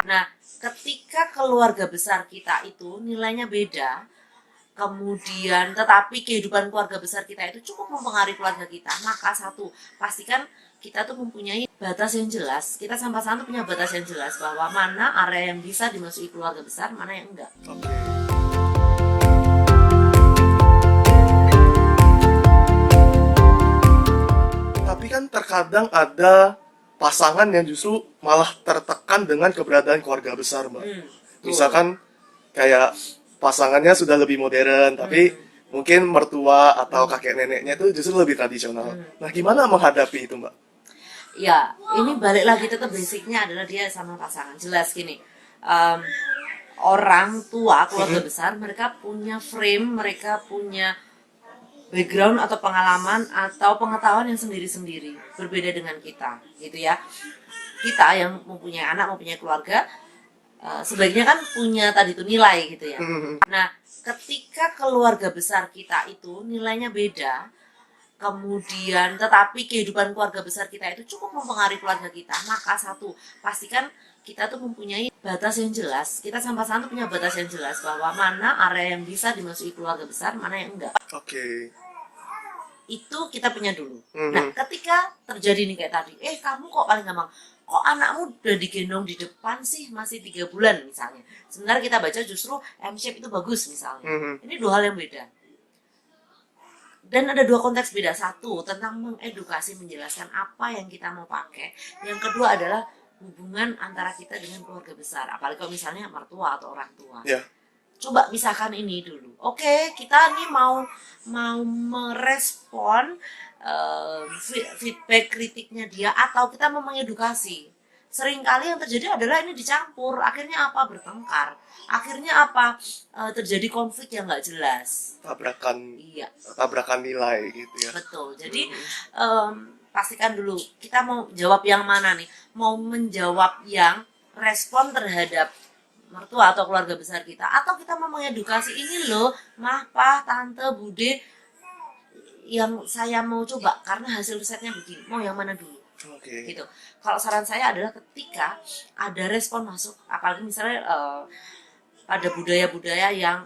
Nah, ketika keluarga besar kita itu nilainya beda, kemudian tetapi kehidupan keluarga besar kita itu cukup mempengaruhi keluarga kita, maka satu, pastikan kita tuh mempunyai batas yang jelas. Kita sama-sama punya batas yang jelas bahwa mana area yang bisa dimasuki keluarga besar, mana yang enggak. Tapi kan terkadang ada pasangan yang justru malah tertekan dengan keberadaan keluarga besar, Mbak. Misalkan kayak pasangannya sudah lebih modern, tapi mungkin mertua atau kakek neneknya itu justru lebih tradisional. Nah, gimana menghadapi itu, Mbak? Ya, ini balik lagi tetap basicnya adalah dia sama pasangan. Jelas gini, em, orang tua keluarga besar mereka punya frame, mereka punya background atau pengalaman atau pengetahuan yang sendiri-sendiri, berbeda dengan kita, gitu ya. Kita yang mempunyai anak, mempunyai keluarga, sebaiknya kan punya tadi itu nilai gitu ya. Nah, ketika keluarga besar kita itu nilainya beda, kemudian tetapi kehidupan keluarga besar kita itu cukup mempengaruhi keluarga kita, maka satu, pastikan kita tuh mempunyai batas yang jelas. Kita sama-sama punya batas yang jelas bahwa mana area yang bisa dimasuki keluarga besar, mana yang enggak. Oke. Itu kita punya dulu. Nah, ketika terjadi nih kayak tadi, kamu kok paling gampang, kok anakmu udah digendong di depan sih masih 3 bulan misalnya. Sebenarnya kita baca justru M-shape itu bagus misalnya. Ini dua hal yang beda. Dan ada dua konteks beda. Satu, tentang mengedukasi, menjelaskan apa yang kita mau pakai. Yang kedua adalah hubungan antara kita dengan keluarga besar. Apalagi kalau misalnya mertua atau orang tua. Ya. Coba pisahkan ini dulu. Oke, kita nih mau merespon feedback kritiknya dia atau kita mau mengedukasi. Seringkali yang terjadi adalah ini dicampur. Akhirnya apa? Bertengkar. Akhirnya apa? Terjadi konflik yang nggak jelas. Tabrakan Iya, tabrakan nilai gitu ya. betul. Jadi pastikan dulu kita mau jawab yang mana nih? Mau menjawab yang respon terhadap mertua atau keluarga besar kita, atau kita mau mengedukasi ini loh, mah, pah, tante, bude, yang saya mau coba karena hasil risetnya begini. Mau yang mana dulu? Oke. Gitu. Kalau saran saya adalah ketika ada respon masuk, apalagi misalnya pada budaya-budaya yang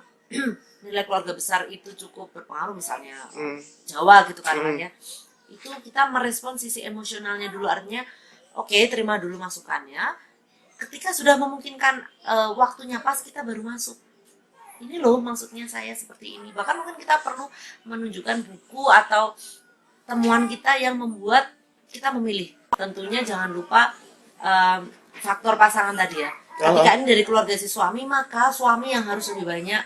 nilai keluarga besar itu cukup berpengaruh, misalnya Jawa gitu kan ya, itu kita merespon sisi emosionalnya dulu, artinya oke, terima dulu masukannya. Ketika sudah memungkinkan waktunya pas, kita baru masuk. Ini loh maksudnya saya seperti ini. Bahkan mungkin kita perlu menunjukkan buku atau temuan kita yang membuat kita memilih. Tentunya jangan lupa faktor pasangan tadi ya. Ketika ini dari keluarga si suami, maka suami yang harus lebih banyak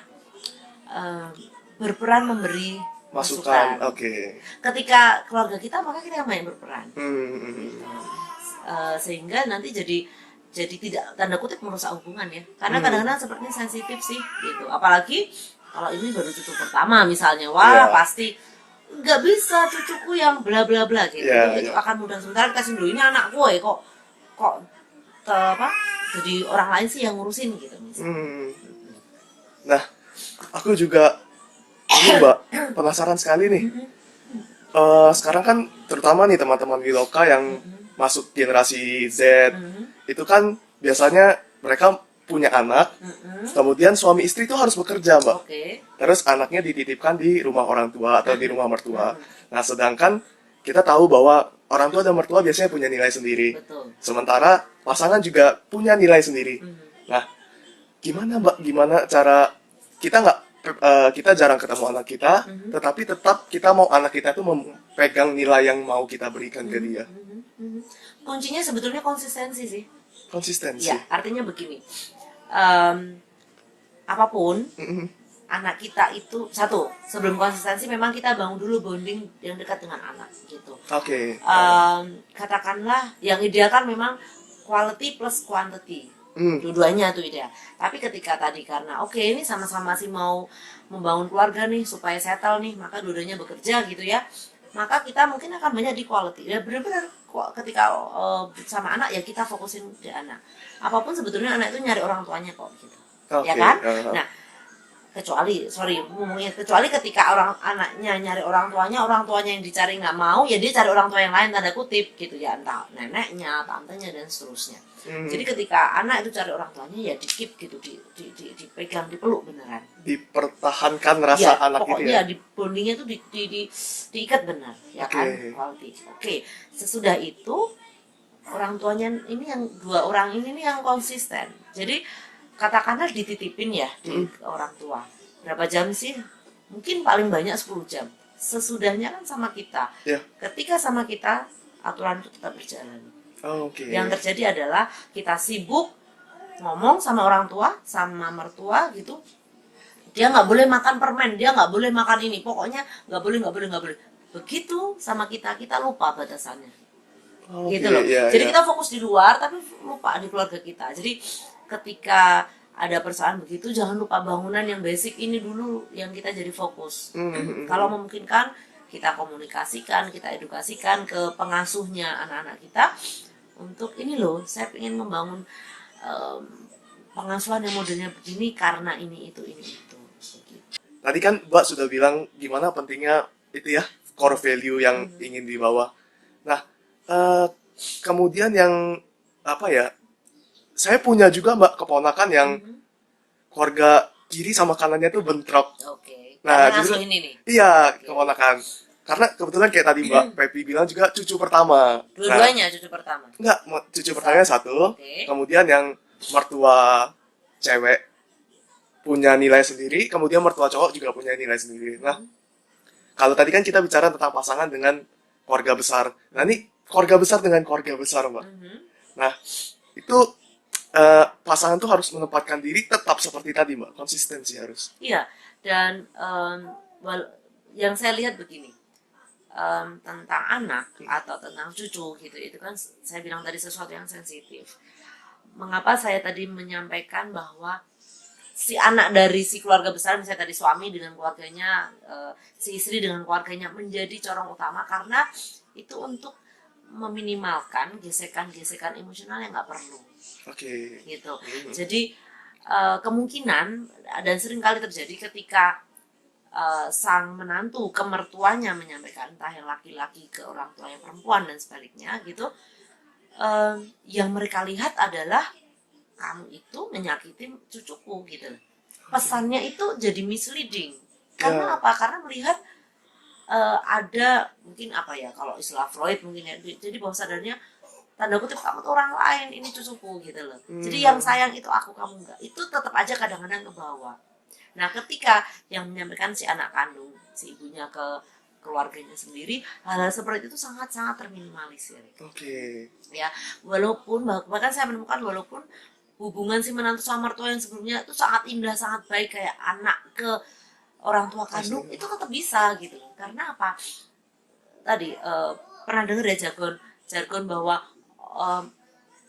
berperan memberi masukan. Oke. Ketika keluarga kita, maka kita yang banyak berperan. Sehingga nanti jadi tidak, tanda kutip, merusak hubungan ya, karena kadang-kadang sepertinya sensitif sih gitu, apalagi kalau ini baru cucu pertama misalnya, wah pasti nggak bisa cucuku yang bla bla bla gitu, itu akan mudah. Sementara kita sendiri, ini anak gue kok kok apa jadi orang lain sih yang ngurusin gitu misalnya. Nah, aku juga ini, Mbak, penasaran sekali nih. Sekarang kan terutama nih teman-teman Wiloka yang masuk generasi Z, itu kan biasanya mereka punya anak, kemudian suami istri itu harus bekerja, Mbak. Terus anaknya dititipkan di rumah orang tua atau di rumah mertua. Nah, sedangkan kita tahu bahwa orang tua dan mertua biasanya punya nilai sendiri. Sementara pasangan juga punya nilai sendiri. Nah, gimana, Mbak? Gimana cara kita nggak kita jarang ketemu anak kita, tetapi tetap kita mau anak kita tuh memegang nilai yang mau kita berikan ke dia. Kuncinya sebetulnya konsistensi sih. Konsistensi. Ya, artinya begini, apapun anak kita itu, satu, sebelum konsistensi memang kita bangun dulu bonding yang dekat dengan anak gitu. Oke. Katakanlah yang ideal kan memang quality plus quantity. Dua-duanya tuh ideal. Tapi ketika tadi karena ini sama-sama masih mau membangun keluarga nih supaya settle nih, maka dua-duanya bekerja gitu ya, maka kita mungkin akan banyak di quality ya, benar-benar ketika sama anak ya kita fokusin di anak. Apapun sebetulnya anak itu nyari orang tuanya kok gitu. Ya kan? Nah, kecuali ketika anaknya nyari orang tuanya yang dicari nggak mau, ya dia cari orang tua yang lain, tanda kutip gitu ya, entah neneknya, tantenya dan seterusnya. Jadi ketika anak itu cari orang tuanya, ya dikip gitu, dipegang, dipeluk beneran, Dipertahankan rasa ya anak itu pokoknya ya. di bondingnya tuh diikat benar, ya kan, Oke. quality. Oke, sesudah itu orang tuanya ini, yang dua orang ini nih yang konsisten. Jadi katakanlah dititipin ya di orang tua, berapa jam sih, mungkin paling banyak 10 jam, sesudahnya kan sama kita. Ya. Ketika sama kita, aturan itu tetap berjalan. Oke. Yang terjadi adalah kita sibuk ngomong sama orang tua, sama mertua gitu, dia nggak boleh makan permen, dia nggak boleh makan ini, pokoknya nggak boleh. Begitu sama kita, kita lupa batasannya. Oke, Gitu loh. ya, Jadi ya. kita fokus di luar tapi lupa di keluarga kita. Jadi ketika ada persoalan begitu, jangan lupa bangunan yang basic ini dulu yang kita jadi fokus. Kalau memungkinkan, kita komunikasikan, kita edukasikan ke pengasuhnya anak-anak kita untuk ini loh, saya ingin membangun em, pengasuhan yang modelnya begini karena ini itu. Begitu. Tadi kan Mbak sudah bilang gimana pentingnya itu ya, core value yang ingin dibawa. Nah, eh, kemudian yang apa ya? Saya punya juga Mbak keponakan yang keluarga kiri sama kanannya tuh bentrok. Oke. Nah, Karena justru ngasuh ini nih. iya Oke. keponakan. Karena kebetulan kayak tadi Mbak Pepi bilang juga cucu pertama. Nah, Dua-duanya cucu pertama. enggak, cucu pertamanya satu. Oke. Kemudian yang mertua cewek punya nilai sendiri, kemudian mertua cowok juga punya nilai sendiri. Nah, kalau tadi kan kita bicara tentang pasangan dengan keluarga besar. Nah, ini keluarga besar dengan keluarga besar, Mbak. Nah, itu pasangan tuh harus menempatkan diri tetap seperti tadi, Mbak. Konsistensi harus. Iya, dan yang saya lihat begini, tentang anak atau tentang cucu gitu, itu kan saya bilang tadi sesuatu yang sensitif. Mengapa saya tadi menyampaikan bahwa si anak dari si keluarga besar, misalnya tadi suami dengan keluarganya, si istri dengan keluarganya menjadi corong utama, karena itu untuk meminimalkan gesekan-gesekan emosional yang nggak perlu Oke. gitu. Jadi kemungkinan dan sering kali terjadi ketika sang menantu ke mertuanya menyampaikan, entah yang laki-laki ke orang tua yang perempuan dan sebaliknya gitu, yang mereka lihat adalah kamu itu menyakiti cucuku gitu. Pesannya itu jadi misleading. Karena Ya. apa? Karena melihat ada mungkin apa ya, kalau istilah Freud mungkin ya, jadi bawah sadarnya, tanda kutip, kamu tuh orang lain, ini cucuku gitu loh. Jadi yang sayang itu aku, kamu enggak. Itu tetap aja kadang-kadang ke bawah. Nah, ketika yang menyampaikan si anak kandung, si ibunya ke keluarganya sendiri, hal-hal seperti itu sangat-sangat terminimalisir. Oke. Ya, walaupun bahkan saya menemukan, walaupun hubungan si menantu sama mertua yang sebelumnya itu sangat indah, sangat baik, kayak anak ke orang tua kandung, itu tetap bisa gitu. Karena apa? Tadi pernah dengar ya jargon bahwa em,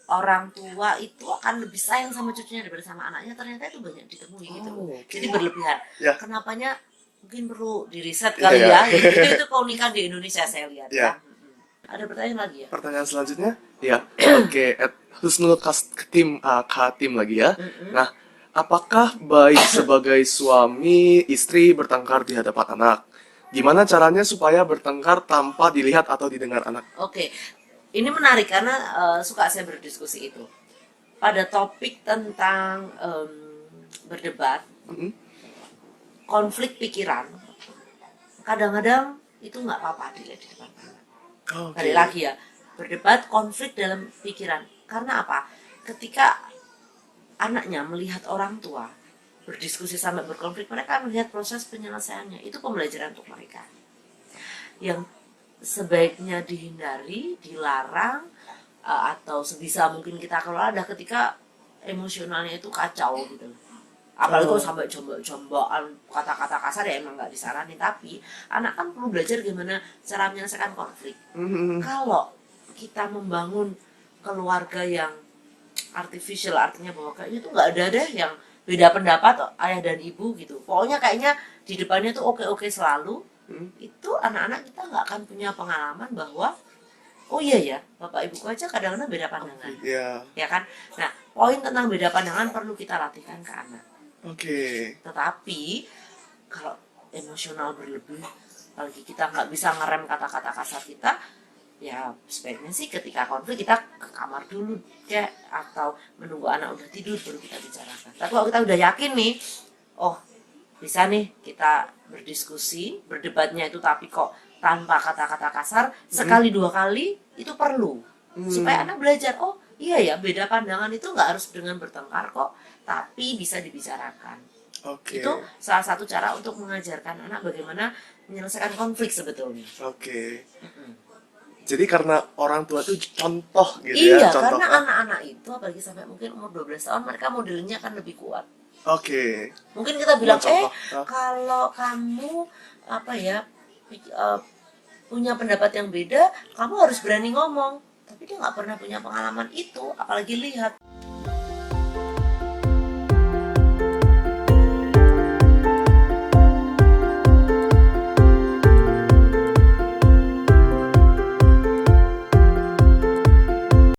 orang tua itu akan lebih sayang sama cucunya daripada sama anaknya. Ternyata itu banyak ditemui gitu loh. Oh, oke. Jadi berlebihan. Ya. Kenapanya mungkin perlu diriset Iya, kali ya. ya. Itu keunikan di Indonesia saya lihat Ya. ya. Ada pertanyaan lagi ya? Pertanyaan selanjutnya, ya, oke, Husnul Khatim lagi ya. Nah, apakah baik sebagai suami istri bertengkar di hadapan anak? Gimana caranya supaya bertengkar tanpa dilihat atau didengar anak? Oke, ini menarik karena suka saya berdiskusi itu. Pada topik tentang berdebat, konflik pikiran, kadang-kadang itu nggak apa-apa dilihat di depan anak. Oke. Balik lagi ya, berdebat konflik dalam pikiran. Karena apa? Ketika anaknya melihat orang tua berdiskusi sampai berkonflik, mereka melihat proses penyelesaiannya. Itu pembelajaran untuk mereka. Yang sebaiknya dihindari, dilarang, atau sebisa mungkin kita kelola ada ketika emosionalnya itu kacau gitu. Apalagi kalau sampai jombok-jombokan, kata-kata kasar, ya emang nggak disaranin. Tapi anak kan perlu belajar gimana cara menyelesaikan konflik. Kalau kita membangun keluarga yang artificial, artinya bahwa kayaknya tuh nggak ada deh yang beda pendapat ayah dan ibu gitu, pokoknya kayaknya di depannya tuh oke-oke selalu, itu anak-anak kita nggak akan punya pengalaman bahwa oh iya ya, bapak ibuku aja kadang-kadang beda pandangan. Ya. Ya kan. Nah, poin tentang beda pandangan perlu kita latihkan ke anak. Oke. Tetapi kalau emosional berlebih, apalagi kita nggak bisa ngerem kata-kata kasar kita, ya sebaiknya sih ketika konflik kita ke kamar dulu kayak, atau menunggu anak udah tidur baru kita bicarakan. Tapi kalau kita udah yakin nih, oh bisa nih kita berdiskusi, berdebatnya itu tapi kok tanpa kata-kata kasar, sekali dua kali itu perlu supaya anak belajar, oh iya ya, beda pandangan itu nggak harus dengan bertengkar kok, tapi bisa dibicarakan. Oke. Itu salah satu cara untuk mengajarkan anak bagaimana menyelesaikan konflik sebetulnya. Oke. Jadi karena orang tua tuh contoh gitu ya, Iya, contoh. karena anak-anak itu apalagi sampai mungkin umur 12 tahun mereka modelnya kan lebih kuat. Oke. Mungkin kita bilang, Contoh. kalau kamu apa ya punya pendapat yang beda, kamu harus berani ngomong. Tapi dia nggak pernah punya pengalaman itu, apalagi lihat